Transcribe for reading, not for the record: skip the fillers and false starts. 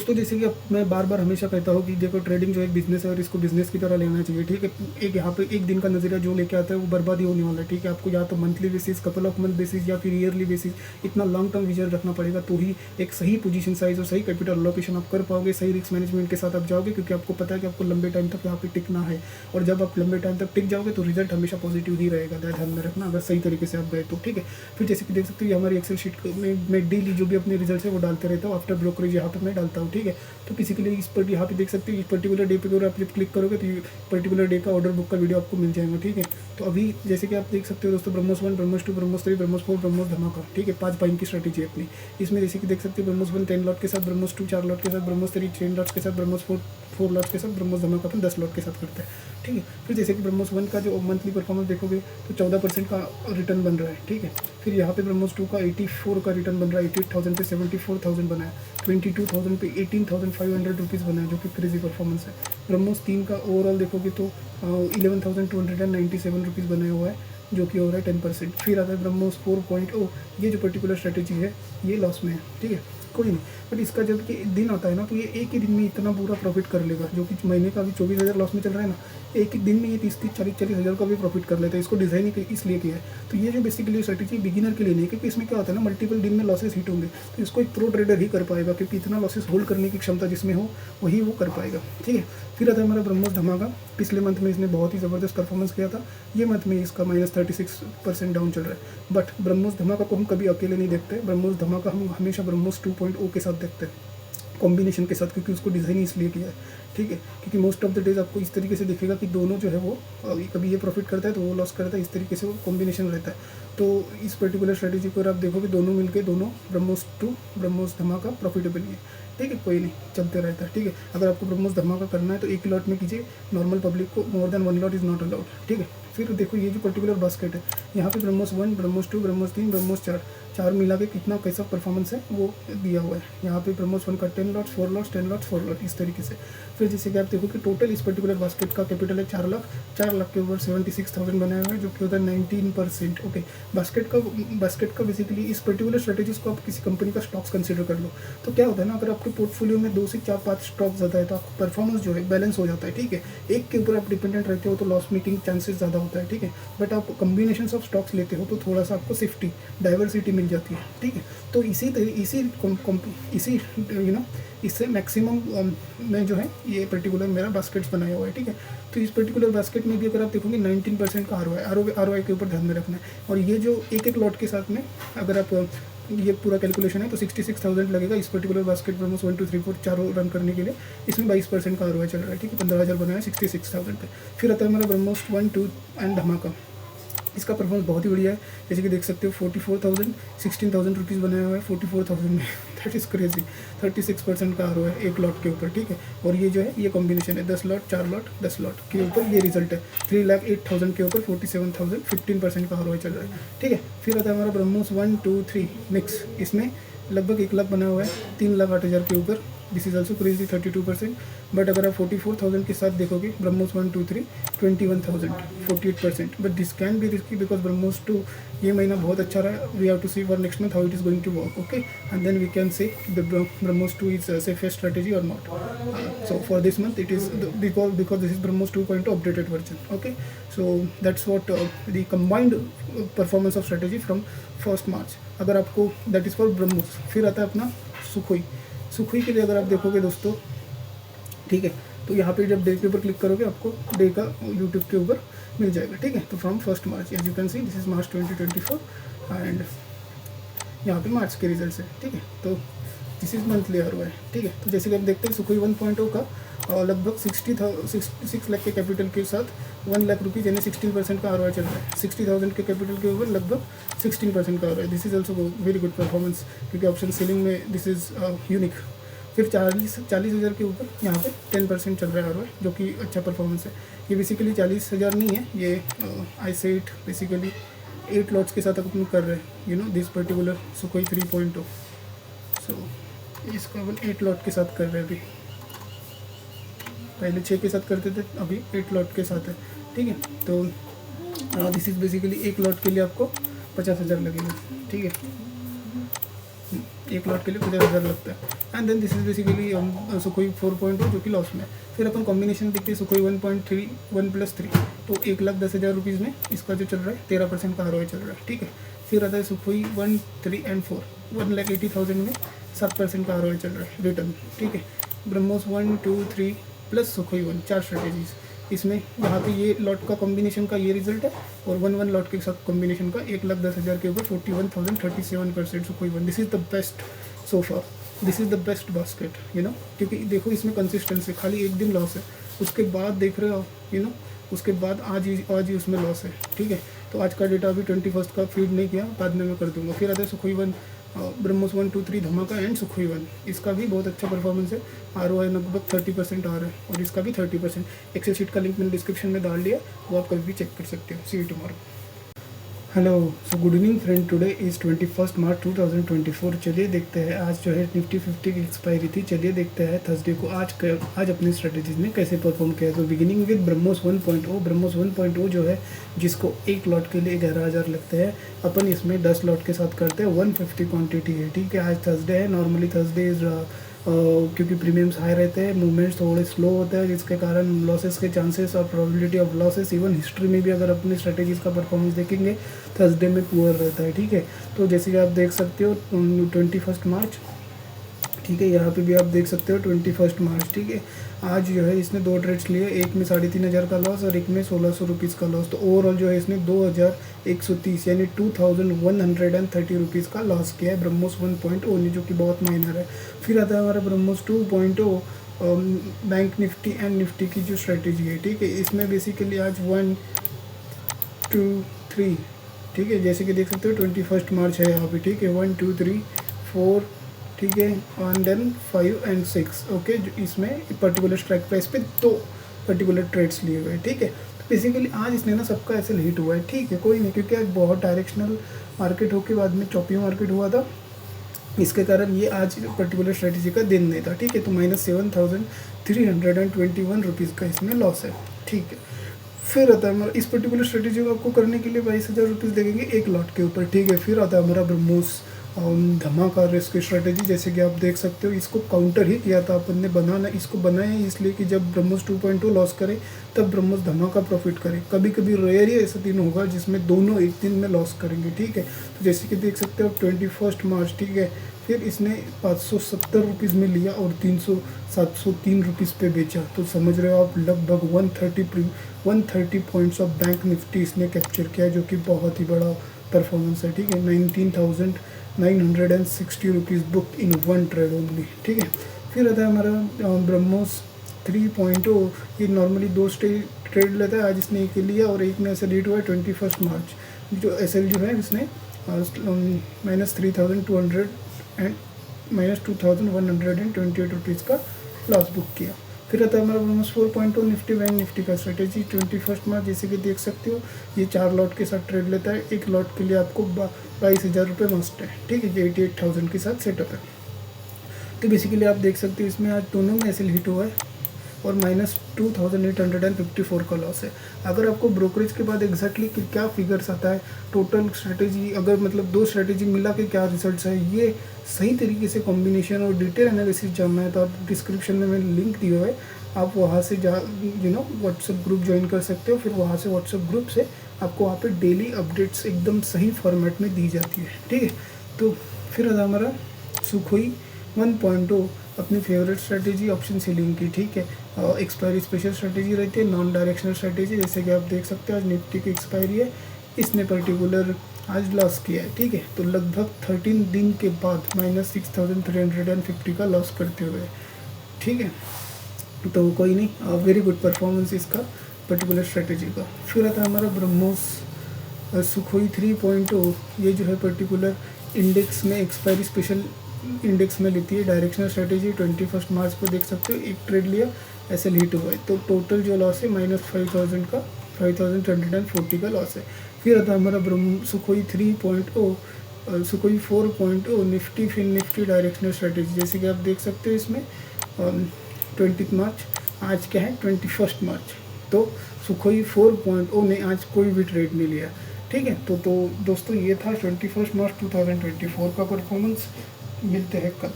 दोस्तों जैसे कि अब मैं बार बार हमेशा कहता हूँ कि देखो ट्रेडिंग जो एक बिज़नेस है और इसको बिज़नेस की तरह लेना चाहिए, ठीक है। एक यहाँ पे एक दिन का नज़रिया जो लेके आता है वो बर्बादी होने वाला है, ठीक है। आपको या तो monthly basis, couple of month basis या फिर ईयरली बेसिस इतना लॉन्ग टर्म विजन रखना पड़ेगा, तो ही एक सही पोजीशन साइज और सही कैपिटल एलोकेशन आप कर पाओगे, सही रिस्क मैनेजमेंट के साथ आप जाओगे, क्योंकि आपको पता है कि आपको लंबे टाइम तक यहाँ पे टिकना है। और जब आप लंबे टाइम तक टिक जाओगे तो रिजल्ट हमेशा पॉजिटिव ही रहेगा, ध्यान में रखना, अगर सही तरीके से आप गए तो, ठीक है। फिर जैसे कि देख सकते हो ये हमारी एक्सेल शीट में मैं डेली जो भी अपने रिजल्ट है वो डालते रहता हूँ, आफ्टर ब्रोकरेज यहाँ पर मैं डालता हूँ, ठीक है। तो किसी के लिए इस पर यहाँ पे देख सकते हो इस पर्टिकुलर डे पे अगर आप जब क्लिक करोगे तो पर्टिकुलर डे का ऑर्डर बुक का वीडियो आपको मिल जाएगा, ठीक है। तो अभी जैसे कि आप देख सकते हो दोस्तों, ब्रह्मोस 1, ब्रह्मोस 2, ब्रह्मोस 3, ब्रह्मोस 4, ब्रह्मोस धमाका, ठीक है। 5 बाइंग की स्ट्रेटेजी है अपनी। इसमें जैसे कि देख सकते हो ब्रह्मोस 1 10 लॉट के साथ, ब्रह्मोस 2 4 लॉट के साथ, ब्रह्मोस 3 6 लॉट के साथ, ब्रह्मोस 4 लॉट के साथ, ब्रह्मोस धमाका अपन 10 लॉट के साथ करते हैं, ठीक है। फिर जैसे कि ब्रह्मोस 1 का जो मंथली परफॉर्मेंस देखोगे तो 14% का रिटर्न बन रहा है, ठीक है। फिर यहाँ पे ब्रह्मोस 2 का 84 का रिटर्न बन रहा है, 88,000 पे 74,000 बना है, 22,000 पे 18,500 रुपीज़ बना है, जो कि क्रेजी परफॉर्मेंस है। ब्रह्मोस 3 का ओवरऑल देखोगे तो 11,297 रुपीज़ बनाया हुआ है, जो कि हो रहा है 10%। फिर आता है ब्रह्मोस 4.0, ये जो पर्टिकुलर स्ट्रेटेजी है ये लॉस में है, ठीक है, कोई नहीं। बट इसका जब कि दिन आता है ना तो ये एक ही दिन में इतना पूरा प्रॉफिट कर लेगा, जो कि महीने का अभी 24,000 लॉस में चल रहा है ना, एक ही दिन में ये 30 40 हज़ार का भी प्रॉफिट कर लेता है। इसको डिज़ाइन ही इसलिए किया है। तो ये जो बेसिकली स्ट्रेटेजी बिगिनर के लिए नहीं है, क्योंकि इसमें क्या होता है ना, मल्टीपल दिन में लॉसेस हिट होंगे, तो इसको एक प्रो ट्रेडर ही कर पाएगा, क्योंकि इतना लॉसेस होल्ड करने की क्षमता जिसमें हो वही वो कर पाएगा, ठीक है। फिर आता है हमारा ब्रह्मोस धमाका। पिछले मंथ में इसने बहुत ही ज़बरदस्त परफॉर्मेंस किया था, ये मंथ में इसका -36% डाउन चल रहा है। बट ब्रह्मोस धमाका को हम कभी अकेले नहीं देखते, ब्रह्मोस धमाका हम हमेशा ब्रह्मोस 2.0 के साथ देखते हैं, कॉम्बिनेशन के साथ, क्योंकि उसको डिज़ाइन इसलिए किया है, ठीक है। क्योंकि मोस्ट ऑफ द डेज आपको इस तरीके से दिखेगा कि दोनों जो है वो कभी ये प्रॉफिट करता है तो वो लॉस करता है, इस तरीके से वो कॉम्बिनेशन रहता है। तो इस पर्टिकुलर स्ट्रेटेजी को आप देखोगे दोनों मिलके दोनों ब्रह्मोस 2 ब्रह्मोस धमाका प्रॉफिटेबल है, ठीक है, कोई नहीं, चलते रहता है, ठीक है। अगर आपको ब्रह्मोस धमाका करना है तो एक ही लॉट में कीजिए, नॉर्मल पब्लिक को more than 1 lot is not allowed, ठीक है। फिर देखो ये जो पर्टिकुलर बास्केट है, यहाँ पे ब्रह्मोस 1, ब्रह्मोस 2, ब्रह्मोस 3, ब्रह्मोस 4 मिला के कितना कैसा परफॉर्मेंस है वो दिया हुआ है। यहाँ पे ब्रह्मोस 1 का 10 लॉट्स, 4 लॉट्स, 10 लॉट्स, 4 लॉट, इस तरीके से। फिर जैसे कि आप देखो कि टोटल इस पर्टिकुलर बास्केट का कैपिटल है 4 लाख, 4 लाख के ऊपर 76,000 बनाया हुआ है, जो कि होता है 19%, ओके। बास्केट का बेसिकली इस पर्टिकुलर स्ट्रेटेजीज को आप किसी कंपनी का स्टॉक्स कंसिडर कर लो, तो क्या होता है ना, अगर आपके पोर्टफोलियो में 2 से 4-5 स्टॉक्स ज़्यादा है तो आपका परफॉर्मेंस जो है बैलेंस हो जाता है, ठीक है। एक के ऊपर आप डिपेंडेंट रहते हो तो लॉस मेकिंग चांसेस ज़्यादा होता है, ठीक है। बट आप कॉम्बिनेशन ऑफ स्टॉक्स लेते हो तो थोड़ा सा आपको सेफ्टी, डाइवर्सिटी मिल जाती है, ठीक है। तो इससे मैक्सिमम में जो है ये पर्टिकुलर मेरा बास्केट्स बनाया हुआ है, ठीक है। तो इस पर्टिकुलर बास्केट में भी अगर आप देखोगे 19% का आरओआई के ऊपर ध्यान में रखना है। और ये जो एक लॉट के साथ में अगर आप ये पूरा कैलकुलेशन है तो 66,000 लगेगा इस पर्टिकुलर बास्केट ब्रह्मोस 1 2 3 4 चारों रन करने के लिए। इसमें 22% का आरओआई चल रहा है, ठीक है, 15,000 बनाया 66,000 पे। फिर आता है हमारा ब्रह्मोस 1 2 एंड धमाका। इसका परफॉर्मेंस बहुत ही बढ़िया है, जैसे कि देख सकते हो 44,000 16,000 रुपीज़ बनाया हुआ है 44,000 में, दैट इज़ क्रेजी। 36% का आरओआई है एक लॉट के ऊपर, ठीक है। और ये जो है ये कॉम्बिनेशन है 10 लॉट 4 लॉट 10 लॉट के ऊपर ये रिजल्ट है। 3,08,000 के ऊपर 47,000, 15% का आरओआई चल रहा है, ठीक है। फिर आता है हमारा ब्रह्मोस 1 2 3 मिक्स, इसमें लगभग 1 लाख बना हुआ है 3,08,000 के ऊपर, this is also crazy 32%। But अगर आप 44,000 के साथ देखोगे BrahMos 1 2 3 21,000 48%। But this can be risky because BrahMos 2 ये महीना बहुत अच्छा रहा, we have to see for next month how it is going to work, okay, and then we can say BrahMos 2 is safest strategy और not. So for this month it is because this is BrahMos 2.0 updated version, okay. So that's what the combined performance of strategy from 1st March अगर आपको, that is for BrahMos. फिर आता है अपना Sukhoi के लिए अगर आप देखोगे दोस्तों, ठीक है, तो यहाँ पे जब डे के ऊपर क्लिक करोगे आपको डे का यूट्यूब के ऊपर मिल जाएगा, ठीक है। तो from 1st March as you can see this is March 2024 and यहाँ पे मार्च के रिजल्ट है, ठीक है। तो दिस इज मंथली आरओआई, ठीक है। तो जैसे कि आप देखते हैं सुखोई 1.0 का लगभग 6 लाख के कैपिटल के साथ 1 लाख रुपीज़ यानी 16% का आरओआई चल रहा है। 60,000 के कैपिटल के ऊपर लगभग 16% का ROI, this is also very good performance, क्योंकि ऑप्शन सेलिंग में दिस इज यूनिक। फिर 40,000 के ऊपर यहाँ पे 10% चल रहा है आरओआई, जो कि अच्छा परफॉर्मेंस है। ये बेसिकली 40,000 नहीं है, ये आई से 8 बेसिकली 8 लॉट्स के साथ अपन कर रहे हैं, you know this particular Sukhoi 3.0। सो इसको अपन 8 लॉट के साथ कर रहे हैं अभी, पहले 6 के साथ करते थे, अभी 8 लॉट के साथ है, ठीक है। तो दिस इज बेसिकली एक लॉट के लिए आपको 50,000 लगेगा, ठीक है। एक लॉट के लिए 50,000 लगता है। And then this is basically Sukhoi 4.0 जो कि लॉस में है। फिर अपन कॉम्बिनेशन देखते हैं सुखोई 1.3 1+3, तो 1,10,000 रुपीज़ में इसका जो चल रहा है 13% का ROI चल रहा है, ठीक है। फिर आता है सुखोई 1, 3 एंड 4 1,80,000 में 7% का ROI चल रहा है रिटर्न, ठीक है। ब्रह्मोस 1, 2, 3 प्लस सुखोई 1, 4 स्ट्रेटेजीज इसमें। यहाँ पे ये लॉट का कॉम्बिनेशन का ये रिजल्ट है, और 1 लॉट के साथ कॉम्बिनेशन का 1,10,000 के ऊपर 41,000 37% Sukhoi 1। This is the best so far, this is the best basket, you know, क्योंकि देखो इसमें कंसिस्टेंसी, खाली एक दिन लॉस है, उसके बाद देख रहे हो, यू नो, उसके बाद आज ही उसमें लॉस है, ठीक है। तो आज का डेटा अभी 21 का फीड नहीं किया, बाद में मैं कर दूंगा। फिर आता है सुखोई 1, ब्रह्मोस 1, 2, 3 धमाका एंड सुखोई 1, इसका भी बहुत अच्छा परफॉर्मेंस है। ROI लगभग 30% आ रहा है, और इसका भी 30%। एक्सेल शीट का लिंक मैंने डिस्क्रिप्शन में डाल दिया, वो आप कभी भी चेक कर सकते हो। See you tomorrow. Hello, so good evening friend, today is 21 March 2024। चलिए देखते हैं आज जो है निफ्टी 50 की एक्सपायरी थी। चलिए देखते हैं थर्सडे को आज अपनी स्ट्रेटेजीज ने कैसे परफॉर्म किया। तो बिगिनिंग विद ब्रह्मोस 1.0। ब्रह्मोस 1.0 जो है, जिसको एक लॉट के लिए 11,000 लगते हैं, अपन इसमें 10 लॉट के साथ करते हैं। 150 क्वान्टिटी है, ठीक है। आज थर्सडे है, नॉर्मली थर्सडे इज क्योंकि प्रीमियम्स हाई रहते हैं, मूवमेंट्स थोड़े स्लो होते हैं, जिसके कारण लॉसेस के चांसेस और probability of losses, even history में भी अगर अपनी स्ट्रेटेजीज का परफॉर्मेंस देखेंगे थर्सडे में पुअर रहता है, ठीक है। तो जैसे कि आप देख सकते हो 21 मार्च, ठीक है, यहाँ पे भी आप देख सकते हो 21 मार्च, ठीक है। आज जो है इसने 2 ट्रेड्स लिए, एक में 3,500 का लॉस और एक में 1,600 रुपीज़ का लॉस। तो ओवरऑल जो है इसने 2,130 यानी 2,130 रुपीज़ का लॉस किया है ब्रह्मोस 1.0, जो कि बहुत माइनर है। फिर आता है हमारा BrahMos 2.0, bank Nifty and Nifty की जो स्ट्रेटेजी है, ठीक है। इसमें बेसिकली आज 1, 2, 3, ठीक है, जैसे कि देख सकते हो 21 मार्च है यहाँ पे, ठीक है। 1, 2, 3, 4, ठीक है, एंड देन 5 एंड 6, ओके। इसमें पर्टिकुलर स्ट्राइक प्राइस पे 2 पर्टिकुलर ट्रेड्स लिए हुए हैं, ठीक है। तो बेसिकली आज इसने ना सबका ऐसे हिट हुआ है, ठीक है, कोई नहीं, क्योंकि आज बहुत डायरेक्शनल मार्केट होकर बाद में चॉपी मार्केट हुआ था, इसके कारण ये आज पर्टिकुलर स्ट्रेटेजी का दिन नहीं था, ठीक है। तो -7,321 रुपीज़ का इसमें लॉस है, ठीक है। फिर आता है हमारा इस पर्टिकुलर स्ट्रेटेजी को आपको करने के लिए 22,000 रुपीज़ देंगे एक लॉट के ऊपर, ठीक है। फिर आता है हमारा ब्रह्मोस धमाका रिस्क की स्ट्रेटेजी। जैसे कि आप देख सकते हो, इसको काउंटर ही किया था अपन ने, इसको बनाया इसलिए कि जब ब्रह्मोस 2.2 लॉस करे तब ब्रह्मोस धमाका प्रॉफिट करे। कभी कभी रेयर ही ऐसा दिन होगा जिसमें दोनों एक दिन में लॉस करेंगे, ठीक है। तो जैसे कि देख सकते हो 21 मार्च, ठीक है। फिर इसने 570 रुपीज़ में लिया और 703 रुपीज़ पे बेचा। तो समझ रहे हो आप, लगभग 130 पॉइंट्स ऑफ बैंक निफ्टी इसने कैप्चर किया, जो कि बहुत ही बड़ा परफॉर्मेंस है, ठीक है। 19,960 rupees book in 1 trade only, ठीक है। फिर आता है हमारा ब्रह्मोस 3.0। ये नॉर्मली 2 ट्रेड लेता है, आज इसने एक लिया और एक में ऐसे रेट हुआ है 21 मार्च। जो SL जो है इसने -3,200 एंड -2,128 रुपीज़ का लॉस बुक किया। फिर आता है हमारा ब्रह्मोस 4.0 निफ्टी बैंक निफ्टी का स्ट्रेटेजी 21 मार्च। जैसे कि देख सकते हो, ये 4 लॉट के साथ ट्रेड लेता है, एक लॉट के लिए आपको 22,000 रुपये मस्ट है, ठीक है। ये 88,000 के साथ सेटअप है। तो बेसिकली आप देख सकते हो इसमें आज दोनों में ऐसे हिट हुआ है और -2,854 का लॉस है। अगर आपको ब्रोकरेज के बाद एग्जैक्टली क्या फिगर्स आता है, टोटल स्ट्रेटेजी, अगर मतलब 2 स्ट्रेटेजी मिला के क्या रिजल्ट्स है, ये सही तरीके से कॉम्बिनेशन और डिटेल एनालिसिस जानना है तो आप डिस्क्रिप्शन में मैंने लिंक दिया है, आप वहाँ से व्हाट्सएप ग्रुप ज्वाइन कर सकते हो। फिर वहाँ से व्हाट्सएप ग्रुप से आपको वहाँ पे डेली अपडेट्स एकदम सही फॉर्मेट में दी जाती है, ठीक है। तो फिर हमारा सुखोई 1.0 अपनी फेवरेट स्ट्रेटेजी ऑप्शन सीलिंग की, ठीक है। एक्सपायरी स्पेशल स्ट्रेटेजी रहती है, नॉन डायरेक्शनल स्ट्रेटेजी। जैसे कि आप देख सकते हो आज निफ्टी की एक्सपायरी है, इसने पर्टिकुलर आज लॉस किया है, ठीक है। तो लगभग 13 दिन के बाद -6,350 का लॉस करते हुए, ठीक है। तो कोई नहीं, वेरी गुड परफॉर्मेंस इसका पर्टिकुलर स्ट्रेटेजी का। फिर आता है हमारा ब्रह्मोस सुखोई 3.0। ये जो है पर्टिकुलर इंडेक्स में एक्सपायरी स्पेशल इंडेक्स में लेती है, डायरेक्शनल स्ट्रेटेजी। 21 मार्च को देख सकते हो, एक ट्रेड लिया, ऐसे हिट हुआ है। तो टोटल जो लॉस है -5,000 का 5,240 का लॉस है। फिर आता है हमारा Sukhoi 3.0 Sukhoi 4.0 Nifty Fin Nifty directional strategy. जैसे कि आप देख सकते हो इसमें 20 मार्च, आज क्या है 21 मार्च। तो सुखोई 4.0 ने आज कोई भी ट्रेड नहीं लिया, ठीक है। तो दोस्तों ये था 21 मार्च 2024 का परफॉर्मेंस। मिलते हैं कल।